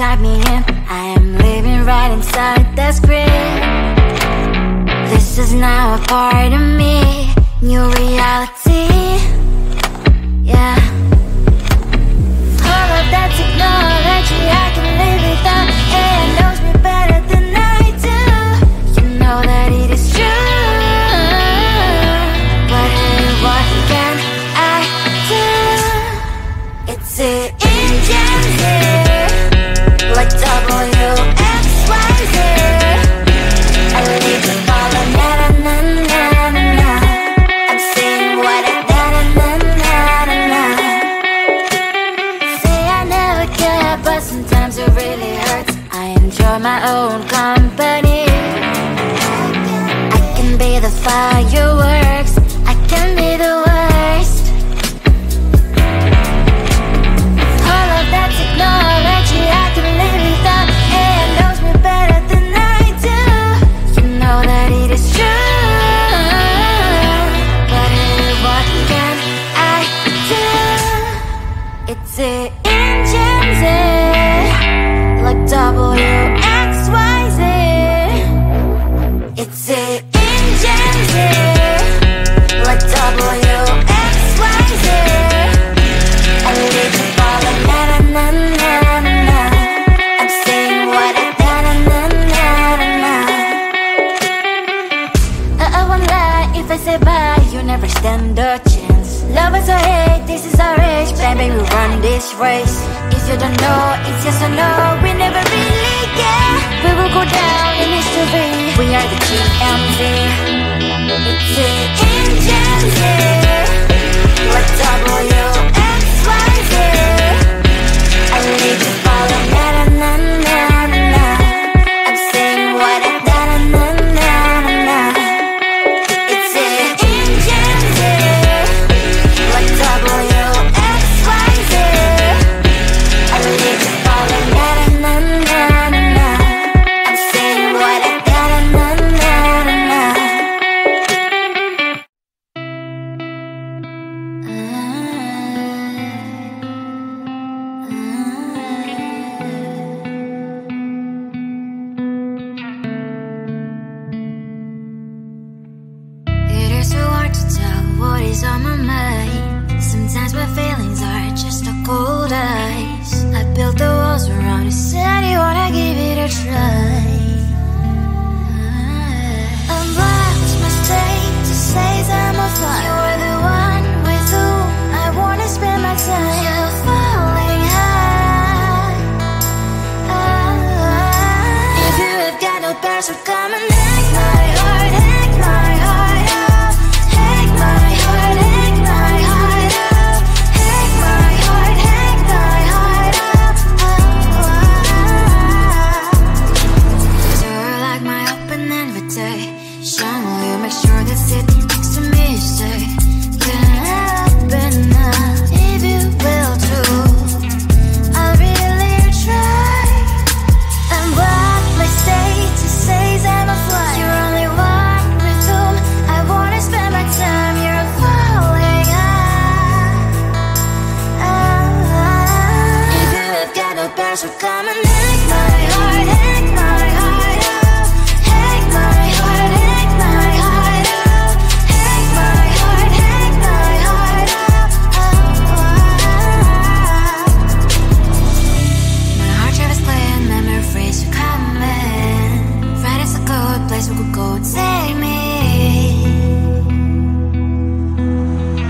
type me in. I am living right inside the script. This is now a part of me, new reality. Yeah. All of that technology I can live without. AI knows me better than I do. You know that it is true. But hey, what can I do? It's the engine here, like WXYZ. I leave the ball on na-na-na-na-na. I'm saying what I na-na-na-na-na. Say I never care, but sometimes it really hurts. I enjoy my own company. I can be the fireworks, I can be the worst. All of that technology I can live without. AI knows me better than I do. You know that it is true. But hey, what can I do? It's the engines, like WXYZ. It's the engines, like WXYZ. I live the ball on na-na-na-na-na. I'm saying what I na-na-na-na-na. I won't lie if I say bye, you never stand a chance. Love is or hate, this is our age. Baby, we run this race. If you don't know, it's yes or no. We never really care. We will go down in history. We are the GMZ. It's the engines, like WXYZ. I leave the ball on na-na-na-na-na. I'm saying what I na-na-na-na-na. It's the engines, like WXYZ. I leave the ball on na-na-na-na-na. I'm saying what I na-na-na-na-na. It is so hard to tell what is on my mind. Sometimes my feelings are just a cold ice. I built the walls around you, said you wanna give it a try. Unbox my state to say I'm a fly. You're the one with whom I wanna spend my time. You're falling high. If you have got no password, come and hack my heart, hack my heart out. Hack my heart, hack my heart out. Hack my heart, hack my heart out. You're like my open invitation. Will you make sure that sitting next to me is safe? Can I open up if you will too? I'll really try. And what my state to say I'm a fly. You're only one with whom I wanna spend my time. You're falling high. If you have got no password, come and hack my heart, hack my heart out. Hack my heart, hack my heart out. Hack my heart, hack my heart out. My heart travels playing memories are coming. Right as a good place we could go and take me.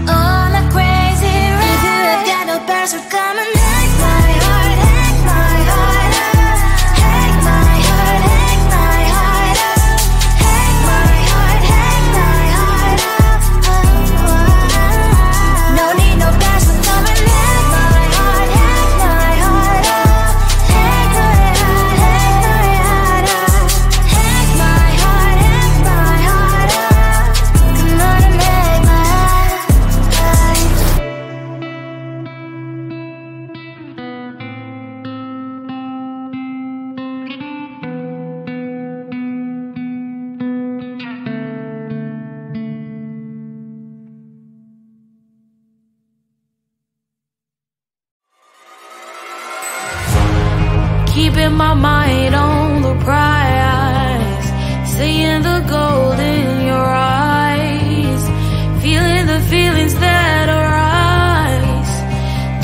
On a crazy ride. If you have got no password, come and hack my heart, hack my heart out. Hack my heart, hack my heart out. Hack my heart, hack my heart out. No need no password, come and hack my heart, hack my heart out. Hack my heart, hack my heart out. Hack my heart, hack my heart out. Come on and make my heart. keeping my mind on the prize, seeing the gold in your eyes, feeling the feelings that arise.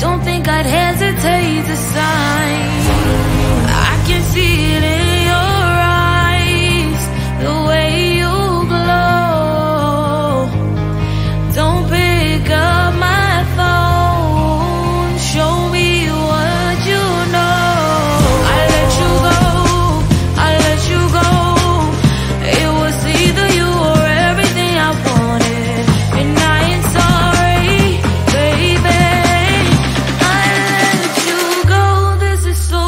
Don't think I'd hesitate to sign. I can see it in your eyes, the way you glow. Don't pick up my phone, show me what you know. I let you go, I let you go. It was either you or everything I wanted, and I ain't sorry, baby. I let you go, this is so.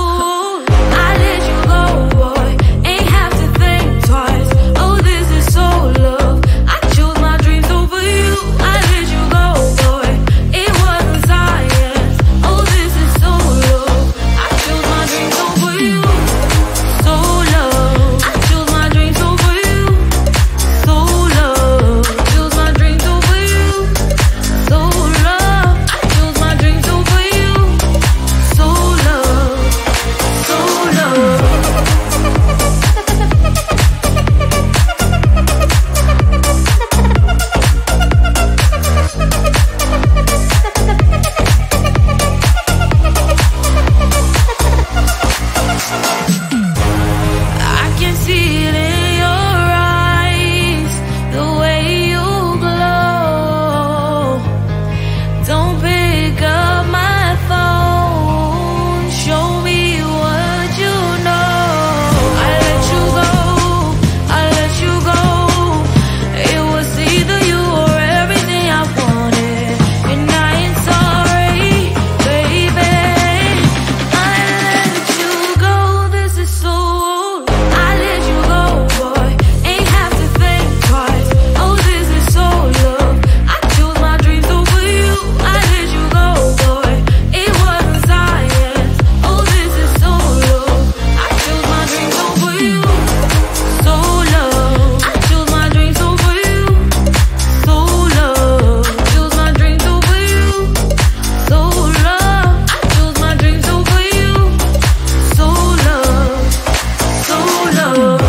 I let you go, boy, ain't have to think twice. Oh, this is so love. I chose my dreams over you. I let you go, boy, it wasn't science. Oh, this is so love. I chose my dreams over you. So love. I chose my dreams over you. So love. Chose my dreams over you. So love. I chose my dreams over you. So love. So love. I can see it in your eyes, the way you glow. Don't pick up my phone, show me what you know. I let you go, I let you go. It was either you or everything I wanted, and I ain't sorry, baby. I let you go, this is so. I let you go, boy, ain't have to think twice. Oh, this is so love. I chose my dreams over you. I let you go, boy, it wasn't science. Oh, this is so love. I chose my dreams over you. So love. I chose my dreams over you. So love. Chose my dreams over you. So love. I chose my dreams over you. So love. So love.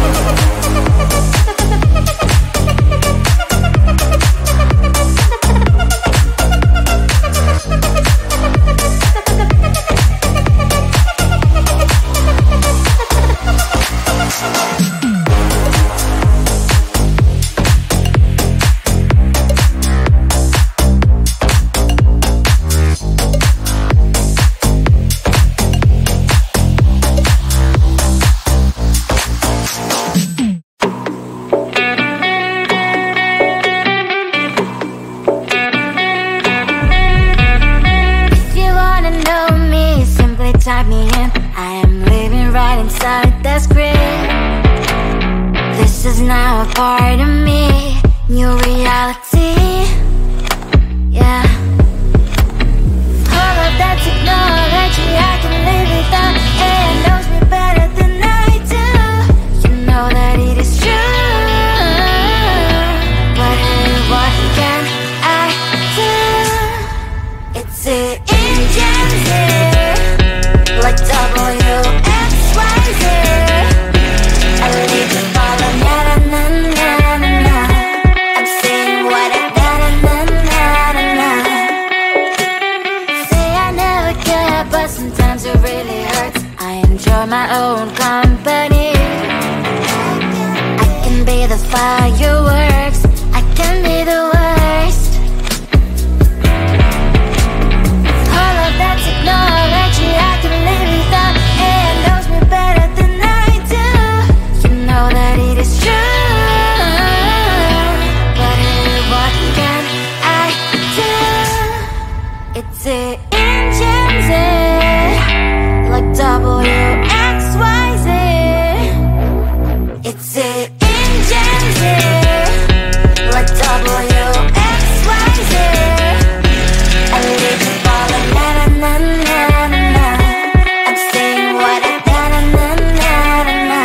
If you wanna know me, simply type me in. I am living right inside that screen. This is now a part of me, new reality. Yeah. All of that technology I can live without, and knows me better than I do. You know that it is true, but hey, what can I do? It's the engines here, like WXYZ. I leave you falling, na na na na na na. I'm saying what I na na na na na na. Say I never care, but sometimes it really hurts. I enjoy my own company. I can be the fireworks, I can be the worst. All of that technology I can live without, and knows me better than I do. You know that it is true, but hey, what can I do? It's the engines, like WXYZ. It's the engines, like WXYZ. I leave you falling, na na na na na na. I'm saying what I na na na na na na.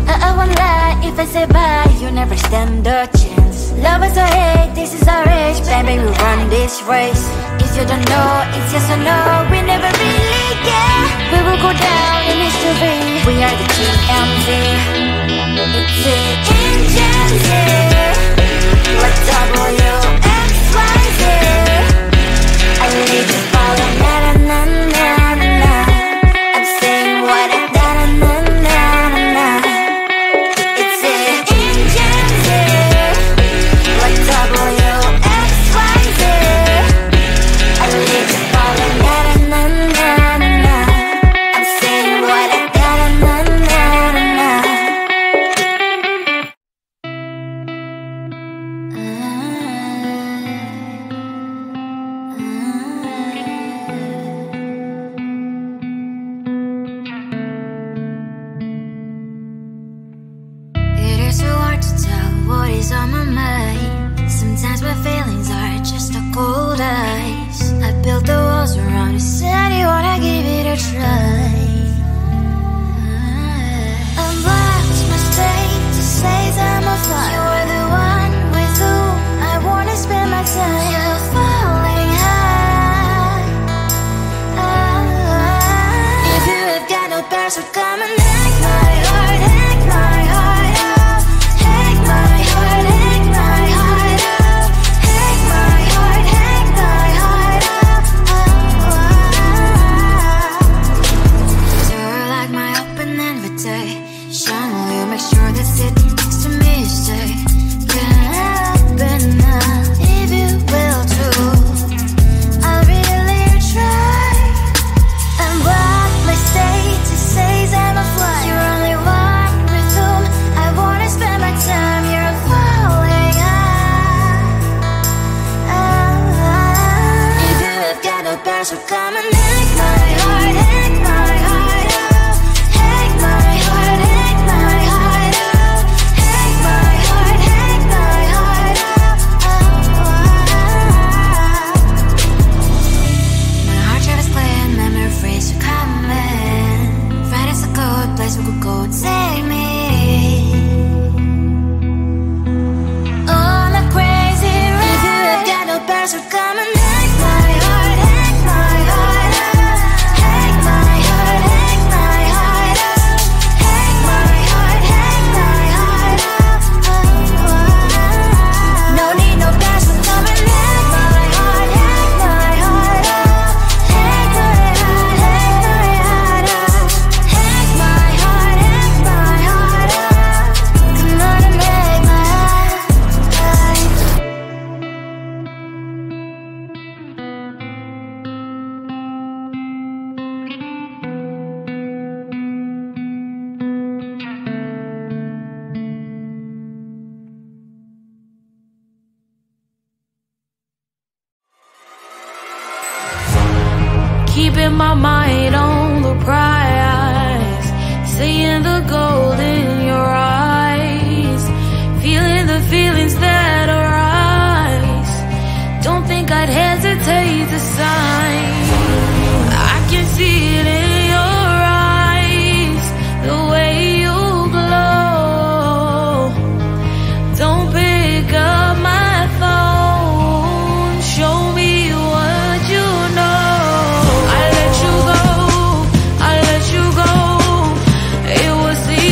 I won't lie if I say bye, you never stand a chance. Love is or hate, this is our age, baby, we run this race. If you don't know, it's yes or no, we never really yeah. We will go down in history. We are the GMZ. It's the engine, yeah. Like WXYZ. I need to follow, na na na na na. I'm saying what I da na na na na. It's the engine, yeah. Like WXYZ. I need to follow, na na na na na. I'm saying what I da na na na na. It is so hard to tell what is on my mind. Sometimes my feelings are just a cold ice. I built the walls around you, said you wanna give it a try. Unlocked my state to say I'm a fly. You are the one with whom I wanna spend my time. You're falling high. If you have got no bears, so come and hack my heart, hack my heart out. Hack my heart, hack my heart out. Hack my heart, hack my heart out. You're like my open invitation. Will you make sure that sitting next to me is safe? Can open up if you will too. I'll really try. And what my state to say I'm a fly. You're only one with whom I wanna spend my time. You're falling high. If you have got no bears, so come and hack my heart, hack my heart out. Hack my heart, hack my heart out. Hack my heart, hack my heart out. My heart travels playing memories are coming. Right as a good place we could go and take me. On a crazy ride. If you have got no bears, so come and hack my heart, hack my heart out. Hack my heart, hack my heart out. Hack my heart, hack my heart out. No need no bears, so come and hack my heart, hack my heart out. Hack my heart, hack my heart out. Hack my heart, hack my heart out. Come on and hack my heart. Keeping my mind on the prize, seeing the gold in your eyes, feeling the feelings that arise. Don't think I'd hesitate to sign. I can see it in your eyes, the way you glow. Don't pick up my phone, show me what you know. I let you go, I let you go. It was the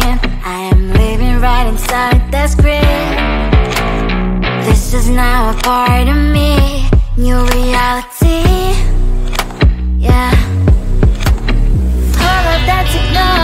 lying. I am living right inside the script. This is now a part of me. New reality. Yeah. All of that's ignored.